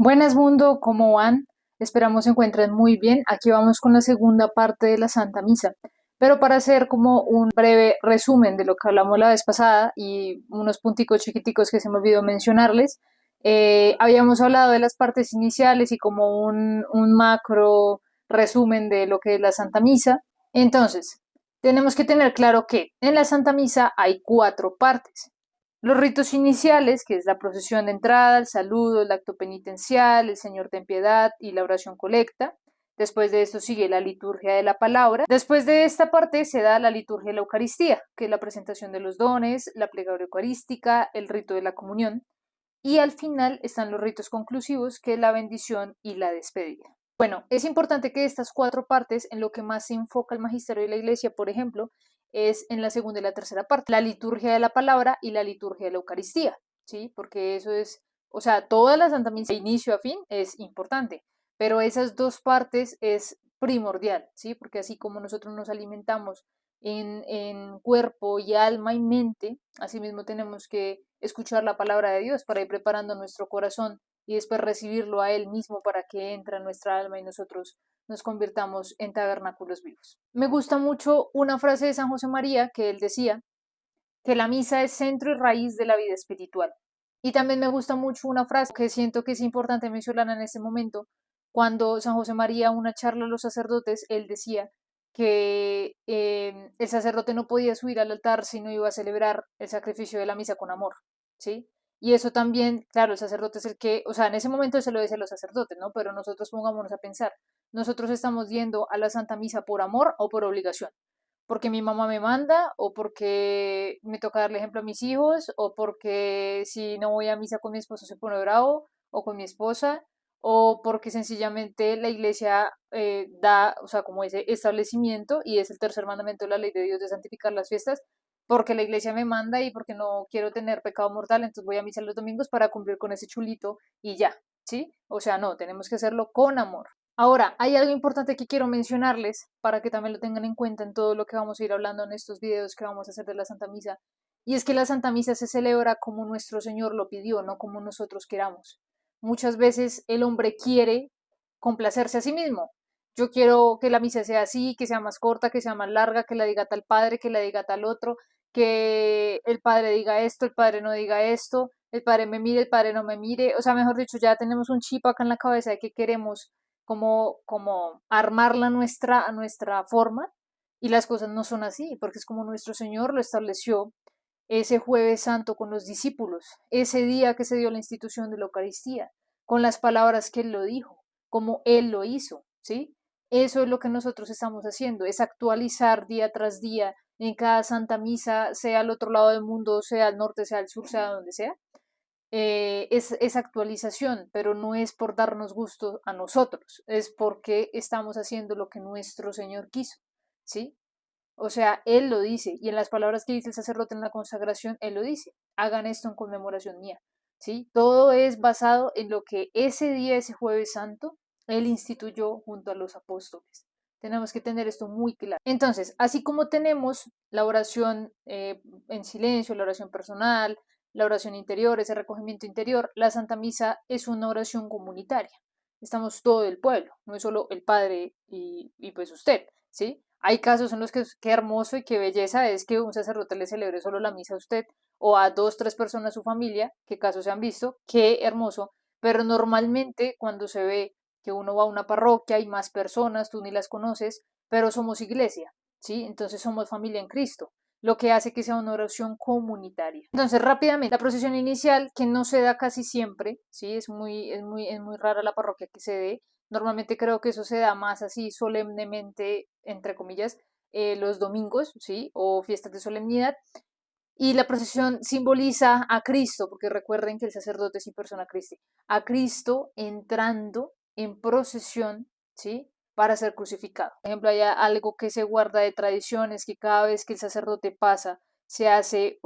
Buenas mundo, ¿cómo van? Esperamos se encuentren muy bien. Aquí vamos con la segunda parte de la Santa Misa. Pero para hacer como un breve resumen de lo que hablamos la vez pasada y unos punticos chiquiticos que se me olvidó mencionarles, habíamos hablado de las partes iniciales y como un macro resumen de lo que es la Santa Misa. Entonces, tenemos que tener claro que en la Santa Misa hay cuatro partes. Los ritos iniciales, que es la procesión de entrada, el saludo, el acto penitencial, el Señor ten piedad y la oración colecta. Después de esto sigue la liturgia de la palabra. Después de esta parte se da la liturgia de la Eucaristía, que es la presentación de los dones, la plegaria eucarística, el rito de la comunión. Y al final están los ritos conclusivos, que es la bendición y la despedida. Bueno, es importante que estas cuatro partes, en lo que más se enfoca el magisterio de la Iglesia, por ejemplo, es en la segunda y la tercera parte, la liturgia de la palabra y la liturgia de la Eucaristía, ¿sí? Porque eso es, o sea, toda la Santa Misa de inicio a fin es importante, pero esas dos partes es primordial, ¿sí? Porque así como nosotros nos alimentamos en cuerpo y alma y mente, asimismo tenemos que escuchar la palabra de Dios para ir preparando nuestro corazón y después recibirlo a Él mismo para que entre en nuestra alma y nosotros nos convirtamos en tabernáculos vivos. Me gusta mucho una frase de San José María que él decía que la misa es centro y raíz de la vida espiritual. Y también me gusta mucho una frase que siento que es importante mencionar en este momento. Cuando San José María, una charla a los sacerdotes, él decía que el sacerdote no podía subir al altar si no iba a celebrar el sacrificio de la misa con amor, ¿sí? Y eso también, claro, el sacerdote es el que, o sea, en ese momento se lo decía a los sacerdotes, ¿no? Pero nosotros pongámonos a pensar, nosotros estamos yendo a la Santa Misa por amor o por obligación, porque mi mamá me manda, o porque me toca darle ejemplo a mis hijos, o porque si no voy a misa con mi esposo se pone bravo, o con mi esposa, o porque sencillamente la iglesia da, o sea, como ese establecimiento, y es el tercer mandamiento de la ley de Dios de santificar las fiestas, porque la iglesia me manda y porque no quiero tener pecado mortal, entonces voy a misa los domingos para cumplir con ese chulito y ya, ¿sí? O sea, no, tenemos que hacerlo con amor. Ahora, hay algo importante que quiero mencionarles para que también lo tengan en cuenta en todo lo que vamos a ir hablando en estos videos que vamos a hacer de la Santa Misa. Y es que la Santa Misa se celebra como nuestro Señor lo pidió, no como nosotros queramos. Muchas veces el hombre quiere complacerse a sí mismo. Yo quiero que la misa sea así, que sea más corta, que sea más larga, que la diga tal padre, que la diga tal otro, que el padre diga esto, el padre no diga esto, el padre me mire, el padre no me mire. O sea, mejor dicho, ya tenemos un chip acá en la cabeza de que queremos como armarla a nuestra forma, y las cosas no son así, porque es como nuestro Señor lo estableció ese jueves santo con los discípulos, ese día que se dio la institución de la Eucaristía, con las palabras que Él lo dijo, como Él lo hizo, ¿sí? Eso es lo que nosotros estamos haciendo, es actualizar día tras día en cada Santa Misa, sea al otro lado del mundo, sea al norte, sea al sur, sea donde sea, es actualización, pero no es por darnos gusto a nosotros, es porque estamos haciendo lo que nuestro Señor quiso, ¿sí? O sea, Él lo dice, y en las palabras que dice el sacerdote en la consagración, Él lo dice, hagan esto en conmemoración mía, ¿sí? Todo es basado en lo que ese día, ese jueves santo, Él instituyó junto a los apóstoles. Tenemos que tener esto muy claro. Entonces, así como tenemos la oración en silencio, la oración personal, la oración interior, ese recogimiento interior, la Santa Misa es una oración comunitaria. Estamos todo el pueblo, no es solo el Padre y pues usted, ¿sí? Hay casos en los que qué hermoso y qué belleza es que un sacerdote le celebre solo la misa a usted o a dos, tres personas de su familia, qué casos se han visto, qué hermoso, pero normalmente cuando se ve que uno va a una parroquia y más personas, tú ni las conoces, pero somos iglesia, ¿sí? Entonces somos familia en Cristo, lo que hace que sea una oración comunitaria. Entonces, rápidamente, la procesión inicial, que no se da casi siempre, ¿sí? Es muy rara la parroquia que se dé. Normalmente creo que eso se da más así solemnemente, entre comillas, los domingos, ¿sí? O fiestas de solemnidad. Y la procesión simboliza a Cristo, porque recuerden que el sacerdote es in persona Christi, a Cristo entrando en procesión, ¿sí? Para ser crucificado. Por ejemplo, hay algo que se guarda de tradiciones, que cada vez que el sacerdote pasa, se hace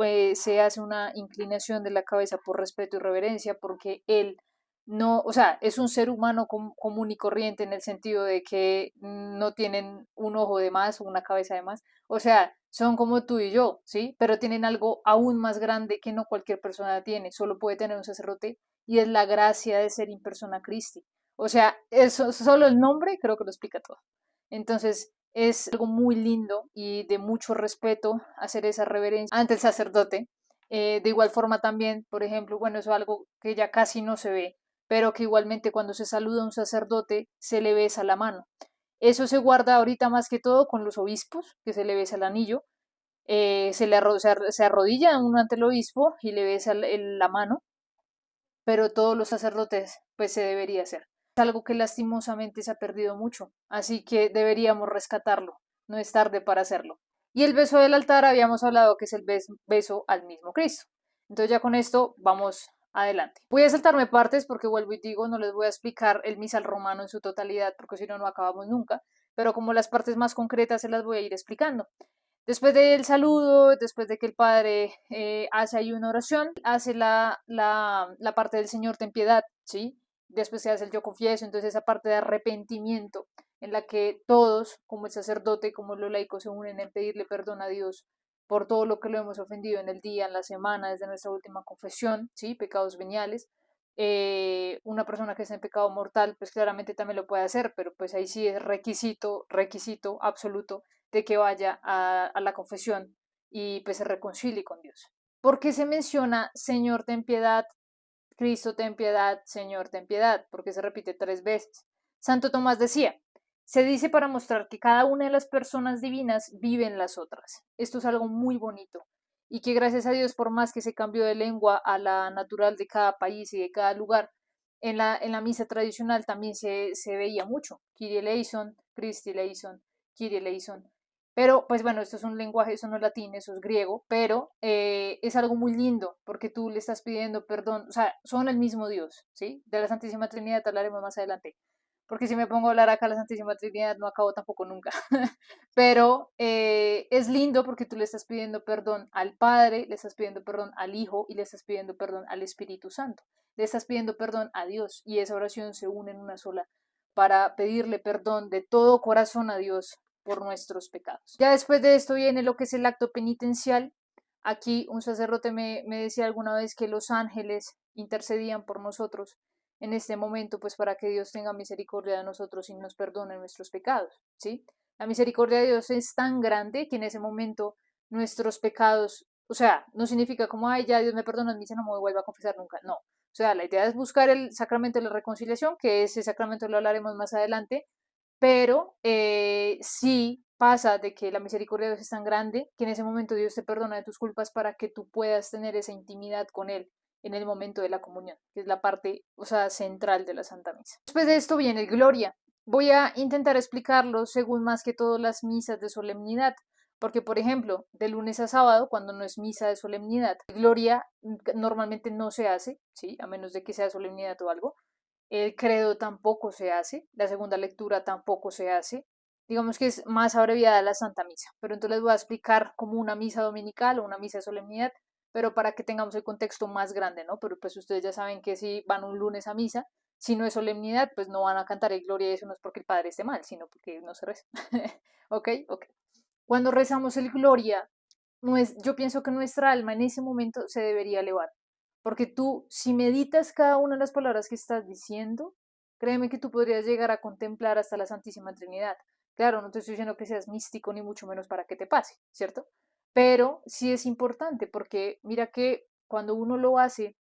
una inclinación de la cabeza por respeto y reverencia, porque él no, o sea, es un ser humano común y corriente en el sentido de que no tienen un ojo de más o una cabeza de más, o sea, son como tú y yo, ¿sí? Pero tienen algo aún más grande que no cualquier persona tiene, solo puede tener un sacerdote, y es la gracia de ser in persona Christi. O sea, eso, solo el nombre creo que lo explica todo. Entonces, es algo muy lindo y de mucho respeto hacer esa reverencia ante el sacerdote. De igual forma también, por ejemplo, bueno, eso es algo que ya casi no se ve, pero que igualmente cuando se saluda a un sacerdote se le besa la mano. Eso se guarda ahorita más que todo con los obispos, que se le besa el anillo, se arrodilla uno ante el obispo y le besa la mano, pero todos los sacerdotes pues se debería hacer. Es algo que lastimosamente se ha perdido mucho, así que deberíamos rescatarlo, no es tarde para hacerlo. Y el beso del altar habíamos hablado que es el beso al mismo Cristo. Entonces ya con esto vamos adelante. Voy a saltarme partes porque vuelvo y digo, no les voy a explicar el misal romano en su totalidad porque si no, no acabamos nunca, pero como las partes más concretas se las voy a ir explicando. Después del saludo, después de que el padre hace ahí una oración, hace la parte del Señor ten piedad, ¿sí? Después se hace el yo confieso, entonces esa parte de arrepentimiento en la que todos, como el sacerdote, como los laicos, se unen en pedirle perdón a Dios por todo lo que lo hemos ofendido en el día, en la semana, desde nuestra última confesión, ¿sí? Pecados veniales. Una persona que está en pecado mortal, pues claramente también lo puede hacer, pero pues ahí sí es requisito absoluto de que vaya a la confesión y pues se reconcilie con Dios. ¿Por qué se menciona Señor ten piedad, Cristo ten piedad, Señor ten piedad? Porque se repite 3 veces. Santo Tomás decía, se dice para mostrar que cada una de las personas divinas vive en las otras. Esto es algo muy bonito y que gracias a Dios, por más que se cambió de lengua a la natural de cada país y de cada lugar, en la misa tradicional también se veía mucho. Kyrie eleison, Christi eleison, Kyrie eleison. Pero, pues bueno, esto es un lenguaje, eso no es latín, eso es griego, pero es algo muy lindo porque tú le estás pidiendo perdón, o sea, son el mismo Dios, ¿sí? De la Santísima Trinidad hablaremos más adelante, porque si me pongo a hablar acá de la Santísima Trinidad no acabo tampoco nunca. Pero es lindo porque tú le estás pidiendo perdón al Padre, le estás pidiendo perdón al Hijo y le estás pidiendo perdón al Espíritu Santo. Le estás pidiendo perdón a Dios y esa oración se une en una sola para pedirle perdón de todo corazón a Dios por nuestros pecados. Ya después de esto viene lo que es el acto penitencial. Aquí un sacerdote me decía alguna vez que los ángeles intercedían por nosotros en este momento, pues para que Dios tenga misericordia de nosotros y nos perdone nuestros pecados, ¿sí? La misericordia de Dios es tan grande que en ese momento nuestros pecados, o sea, no significa como, ay, ya Dios me perdona, dice, no me vuelva a confesar nunca, no. O sea, la idea es buscar el sacramento de la reconciliación, que ese sacramento lo hablaremos más adelante, pero sí pasa de que la misericordia de Dios es tan grande que en ese momento Dios te perdona de tus culpas para que tú puedas tener esa intimidad con Él en el momento de la comunión, que es la parte, o sea, central de la Santa Misa. Después de esto viene el Gloria. Voy a intentar explicarlo según más que todo las misas de solemnidad, porque por ejemplo, de lunes a sábado, cuando no es misa de solemnidad, Gloria normalmente no se hace, ¿sí? A menos de que sea solemnidad o algo. El credo tampoco se hace, la segunda lectura tampoco se hace. Digamos que es más abreviada la Santa Misa, pero entonces les voy a explicar como una misa dominical o una misa de solemnidad, pero para que tengamos el contexto más grande, ¿no? Pero pues ustedes ya saben que si van un lunes a misa, si no es solemnidad, pues no van a cantar el Gloria y eso no es porque el Padre esté mal, sino porque no se reza. ¿Ok? Ok. Cuando rezamos el Gloria, yo pienso que nuestra alma en ese momento se debería elevar. Porque tú, si meditas cada una de las palabras que estás diciendo, créeme que tú podrías llegar a contemplar hasta la Santísima Trinidad. Claro, no te estoy diciendo que seas místico ni mucho menos para que te pase, ¿cierto? Pero sí es importante porque mira que cuando uno lo hace,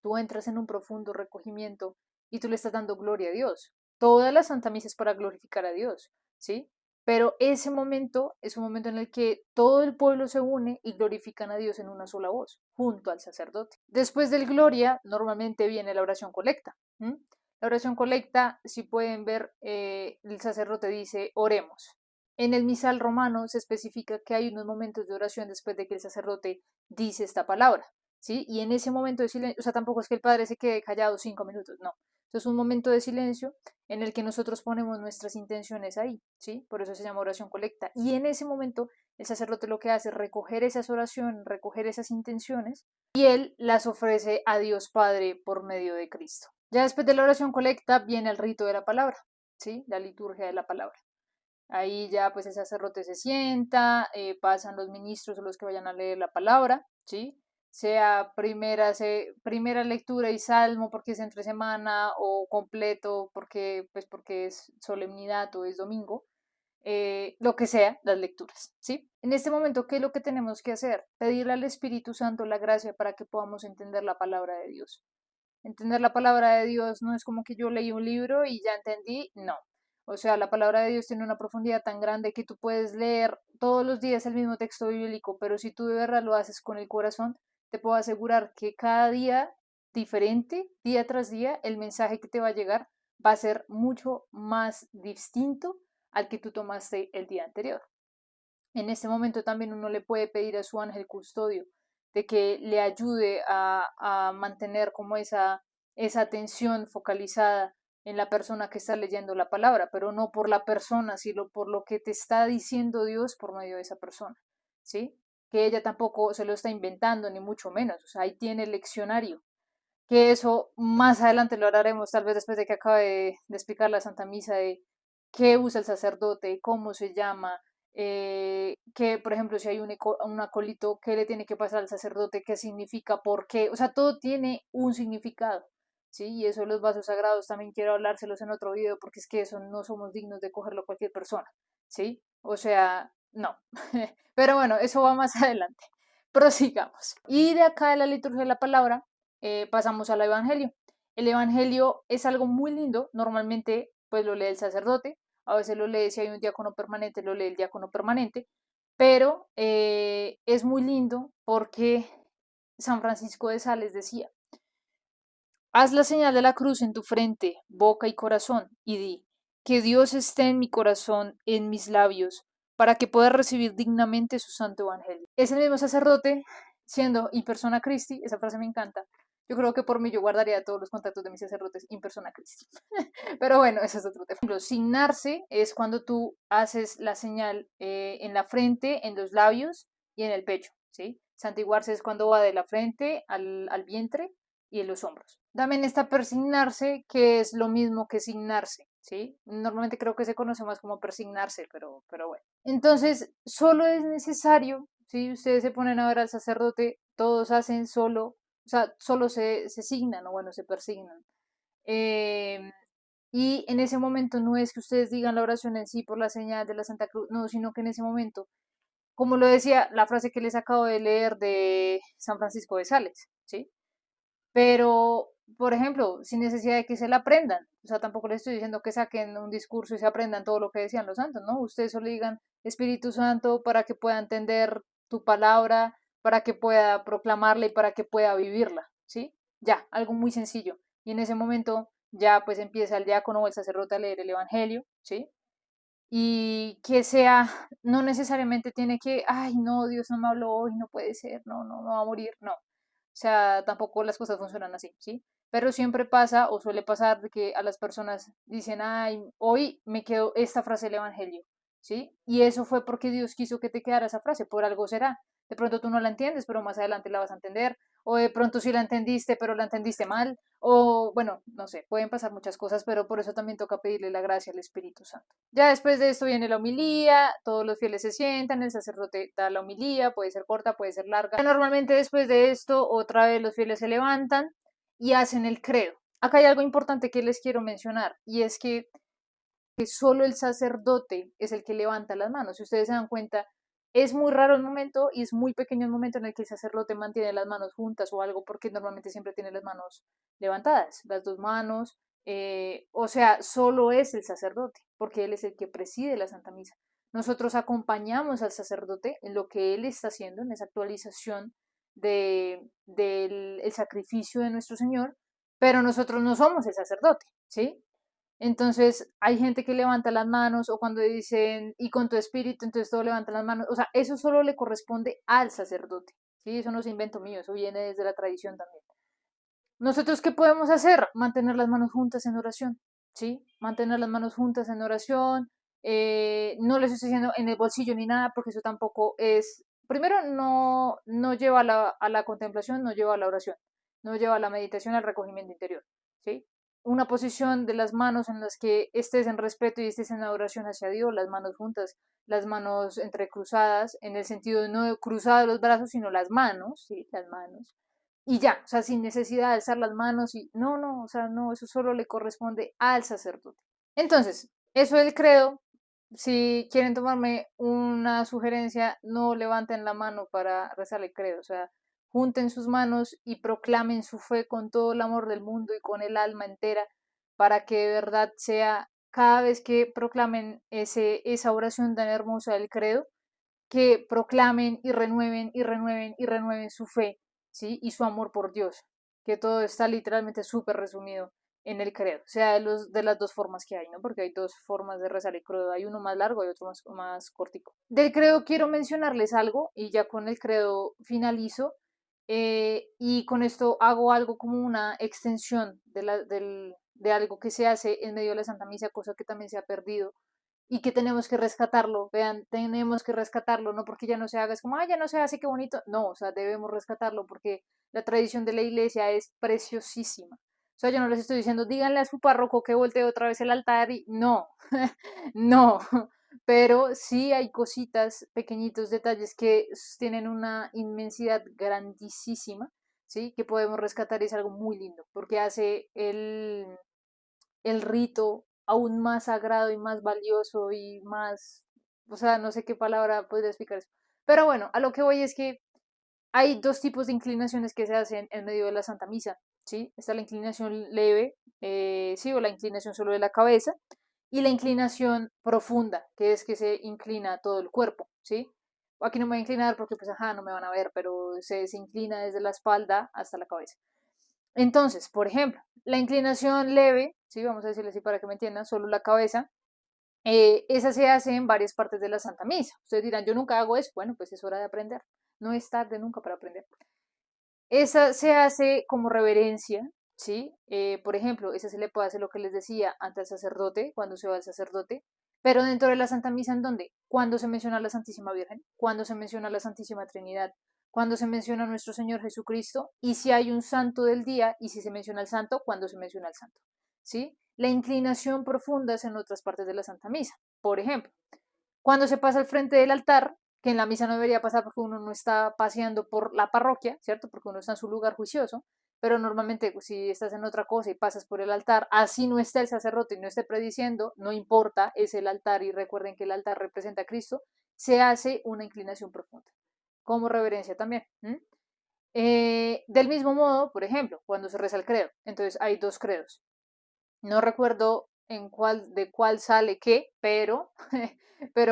tú entras en un profundo recogimiento y tú le estás dando gloria a Dios. Toda la Santa Misa es para glorificar a Dios, ¿sí? Pero ese momento es un momento en el que todo el pueblo se une y glorifican a Dios en una sola voz, junto al sacerdote. Después del Gloria, normalmente viene la oración colecta. ¿Mm? La oración colecta, si pueden ver, el sacerdote dice, oremos. En el misal romano se especifica que hay unos momentos de oración después de que el sacerdote dice esta palabra. ¿Sí? Y en ese momento de silencio, o sea, tampoco es que el padre se quede callado 5 minutos, no. Es un momento de silencio en el que nosotros ponemos nuestras intenciones ahí, ¿sí? Por eso se llama oración colecta. Y en ese momento el sacerdote lo que hace es recoger esas oraciones, recoger esas intenciones y él las ofrece a Dios Padre por medio de Cristo. Ya después de la oración colecta viene el rito de la palabra, ¿sí? La liturgia de la palabra. Ahí ya pues el sacerdote se sienta, pasan los ministros o los que vayan a leer la palabra, ¿sí? sea primera lectura y salmo porque es entre semana o completo porque es solemnidad o es domingo, lo que sea, las lecturas, ¿sí? En este momento, ¿qué es lo que tenemos que hacer? Pedirle al Espíritu Santo la gracia para que podamos entender la palabra de Dios. Entender la palabra de Dios no es como que yo leí un libro y ya entendí, no. O sea, la palabra de Dios tiene una profundidad tan grande que tú puedes leer todos los días el mismo texto bíblico, pero si tú de verdad lo haces con el corazón, te puedo asegurar que cada día diferente, día tras día, el mensaje que te va a llegar va a ser mucho más distinto al que tú tomaste el día anterior. En este momento también uno le puede pedir a su ángel custodio de que le ayude a mantener como esa atención focalizada en la persona que está leyendo la palabra, pero no por la persona, sino por lo que te está diciendo Dios por medio de esa persona, ¿sí? Que ella tampoco se lo está inventando, ni mucho menos, o sea, ahí tiene el leccionario, que eso más adelante lo hablaremos, tal vez después de que acabe de explicar la Santa Misa, de qué usa el sacerdote, cómo se llama, que por ejemplo si hay un acólito, qué le tiene que pasar al sacerdote, qué significa, por qué, o sea, todo tiene un significado, ¿sí? Y eso de los vasos sagrados también quiero hablárselos en otro video porque es que eso no somos dignos de cogerlo cualquier persona, ¿sí? O sea, no. Pero bueno, eso va más adelante. Prosigamos. Y de acá de la liturgia de la palabra pasamos al Evangelio. El Evangelio es algo muy lindo, normalmente pues lo lee el sacerdote, a veces lo lee si hay un diácono permanente, lo lee el diácono permanente, pero es muy lindo porque San Francisco de Sales decía, haz la señal de la cruz en tu frente, boca y corazón, y di, que Dios esté en mi corazón, en mis labios, para que pueda recibir dignamente su santo evangelio. Es el mismo sacerdote, siendo in persona Christi, esa frase me encanta. Yo creo que por mí yo guardaría todos los contactos de mis sacerdotes in persona Christi. Pero bueno, ese es otro tema. Por ejemplo, signarse es cuando tú haces la señal en la frente, en los labios y en el pecho, ¿sí? Santiguarse es cuando va de la frente al vientre y en los hombros. También está persignarse, que es lo mismo que signarse, ¿sí? Normalmente creo que se conoce más como persignarse, pero bueno. Entonces, solo es necesario, si ustedes se ponen a ver al sacerdote, todos hacen solo, o sea, solo se signan, o bueno, se persignan. Eh, y en ese momento no es que ustedes digan la oración en sí por la señal de la Santa Cruz, no, sino que en ese momento, como lo decía la frase que les acabo de leer de San Francisco de Sales, ¿sí? Pero, por ejemplo, sin necesidad de que se la aprendan. O sea, tampoco les estoy diciendo que saquen un discurso y se aprendan todo lo que decían los santos, ¿no? Ustedes solo digan Espíritu Santo para que pueda entender tu palabra, para que pueda proclamarla y para que pueda vivirla, ¿sí? Ya, algo muy sencillo. Y en ese momento ya pues empieza el diácono o el sacerdote a leer el Evangelio, ¿sí? Y que sea, no necesariamente tiene que, ay, no, Dios no me habló hoy, no puede ser, no, no, no va a morir, no. O sea, tampoco las cosas funcionan así, ¿sí? Pero siempre pasa o suele pasar de que a las personas dicen, ay, hoy me quedó esta frase del Evangelio, ¿sí? Y eso fue porque Dios quiso que te quedara esa frase, por algo será. De pronto tú no la entiendes, pero más adelante la vas a entender. O de pronto sí la entendiste, pero la entendiste mal. O bueno, no sé, pueden pasar muchas cosas, pero por eso también toca pedirle la gracia al Espíritu Santo. Ya después de esto viene la homilía, todos los fieles se sientan, el sacerdote da la homilía, puede ser corta, puede ser larga. Normalmente después de esto, otra vez los fieles se levantan y hacen el credo. Acá hay algo importante que les quiero mencionar y es que solo el sacerdote es el que levanta las manos. Si ustedes se dan cuenta, es muy raro el momento y es muy pequeño el momento en el que el sacerdote mantiene las manos juntas o algo, porque normalmente siempre tiene las manos levantadas, las dos manos, o sea, solo es el sacerdote, porque él es el que preside la Santa Misa. Nosotros acompañamos al sacerdote en lo que él está haciendo, en esa actualización del el sacrificio de nuestro Señor, pero nosotros no somos el sacerdote, ¿sí? Entonces, hay gente que levanta las manos o cuando dicen, y con tu espíritu, entonces todo levanta las manos. O sea, eso solo le corresponde al sacerdote. ¿Sí? Eso no es invento mío, eso viene desde la tradición también. ¿Nosotros qué podemos hacer? Mantener las manos juntas en oración. ¿Sí? Mantener las manos juntas en oración. No les estoy diciendo en el bolsillo ni nada, porque eso tampoco es. Primero, no lleva a la contemplación, no lleva a la oración, no lleva a la meditación, al recogimiento interior. ¿Sí? una posición de las manos en las que estés en respeto y estés en adoración hacia Dios, las manos juntas, las manos entrecruzadas, en el sentido de no cruzados los brazos, sino las manos, ¿sí? Las manos. Y ya, o sea, sin necesidad de alzar las manos y no, no, o sea, no, eso solo le corresponde al sacerdote. Entonces, eso del credo, si quieren tomarme una sugerencia, no levanten la mano para rezar el credo, o sea, junten sus manos y proclamen su fe con todo el amor del mundo y con el alma entera, para que de verdad sea cada vez que proclamen esa oración tan hermosa del credo, que proclamen y renueven y renueven y renueven su fe, ¿sí? Y su amor por Dios, que todo está literalmente súper resumido en el credo, o sea, de las dos formas que hay, ¿no? Porque hay dos formas de rezar el credo, hay uno más largo y otro más cortico. Del credo quiero mencionarles algo y ya con el credo finalizo, y con esto hago algo como una extensión de algo que se hace en medio de la Santa Misa, cosa que también se ha perdido y que tenemos que rescatarlo, vean, tenemos que rescatarlo, no porque ya no se haga, es como, ya no se hace, qué bonito, no, o sea, debemos rescatarlo porque la tradición de la iglesia es preciosísima. O sea, yo no les estoy diciendo, díganle a su párroco que voltee otra vez el altar y no, no, pero sí hay cositas, pequeñitos detalles que tienen una inmensidad grandísima, ¿sí? Que podemos rescatar y es algo muy lindo, porque hace el rito aún más sagrado y más valioso y más, o sea, no sé qué palabra podría explicar eso. Pero bueno, a lo que voy es que hay dos tipos de inclinaciones que se hacen en medio de la Santa Misa, ¿sí? Está la inclinación leve, sí, o la inclinación solo de la cabeza, y la inclinación profunda, que es que se inclina todo el cuerpo, ¿sí? Aquí no me voy a inclinar porque, pues, ajá, no me van a ver, pero se inclina desde la espalda hasta la cabeza. Entonces, por ejemplo, la inclinación leve, ¿sí? Vamos a decirle así para que me entiendan, solo la cabeza, esa se hace en varias partes de la Santa Misa. Ustedes dirán, yo nunca hago eso. Bueno, pues es hora de aprender. No es tarde nunca para aprender. Esa se hace como reverencia, ¿sí? Por ejemplo, esa se le puede hacer lo que les decía ante el sacerdote, cuando se va el sacerdote, pero dentro de la Santa Misa, ¿en dónde? Cuando se menciona a la Santísima Virgen, cuando se menciona a la Santísima Trinidad, cuando se menciona a nuestro Señor Jesucristo, y si hay un santo del día, y si se menciona al santo, cuando se menciona al santo, ¿sí? La inclinación profunda es en otras partes de la Santa Misa. Por ejemplo, cuando se pasa al frente del altar, que en la misa no debería pasar porque uno no está paseando por la parroquia, ¿cierto? Porque uno está en su lugar juicioso, pero normalmente pues, si estás en otra cosa y pasas por el altar, así no esté el sacerdote y no esté prediciendo, no importa, es el altar y recuerden que el altar representa a Cristo, se hace una inclinación profunda, como reverencia también. Del mismo modo, por ejemplo, cuando se reza el credo, entonces hay dos credos. No recuerdo de cuál sale qué, pero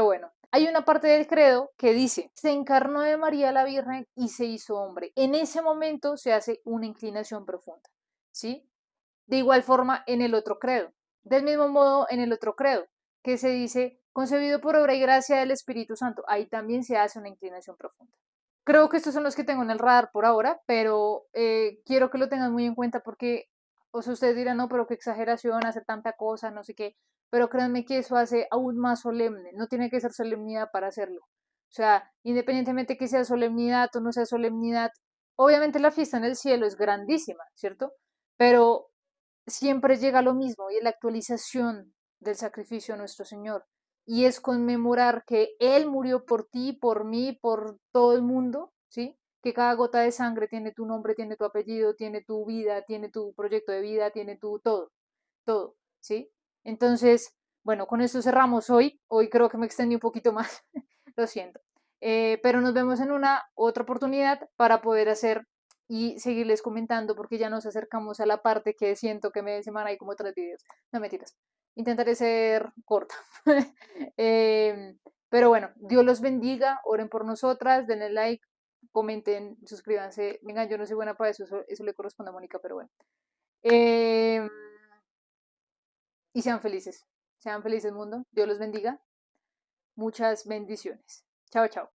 bueno. Hay una parte del credo que dice, se encarnó de María la Virgen y se hizo hombre. En ese momento se hace una inclinación profunda, ¿sí? De igual forma en el otro credo. Del mismo modo en el otro credo, que se dice, concebido por obra y gracia del Espíritu Santo. Ahí también se hace una inclinación profunda. Creo que estos son los que tengo en el radar por ahora, pero quiero que lo tengan muy en cuenta porque, o sea, ustedes dirán, no, pero qué exageración hacer tanta cosa, no sé qué, pero créanme que eso hace aún más solemne, no tiene que ser solemnidad para hacerlo. O sea, independientemente que sea solemnidad o no sea solemnidad, obviamente la fiesta en el cielo es grandísima, ¿cierto? Pero siempre llega lo mismo y es la actualización del sacrificio de nuestro Señor. Y es conmemorar que Él murió por ti, por mí, por todo el mundo, ¿sí? Que cada gota de sangre tiene tu nombre, tiene tu apellido, tiene tu vida, tiene tu proyecto de vida, tiene tu todo, todo, ¿sí? Entonces, bueno, con esto cerramos hoy. Hoy creo que me extendí un poquito más, lo siento. Pero nos vemos en una otra oportunidad para poder hacer y seguirles comentando porque ya nos acercamos a la parte que siento que me semana hay como 3 videos. No mentiras. Intentaré ser corta. eh, pero bueno, Dios los bendiga, oren por nosotras, denle like, comenten, suscríbanse. Venga, yo no soy buena para eso, eso le corresponde a Mónica, pero bueno. Eh, y sean felices mundo. Dios los bendiga. Muchas bendiciones. Chao, chao.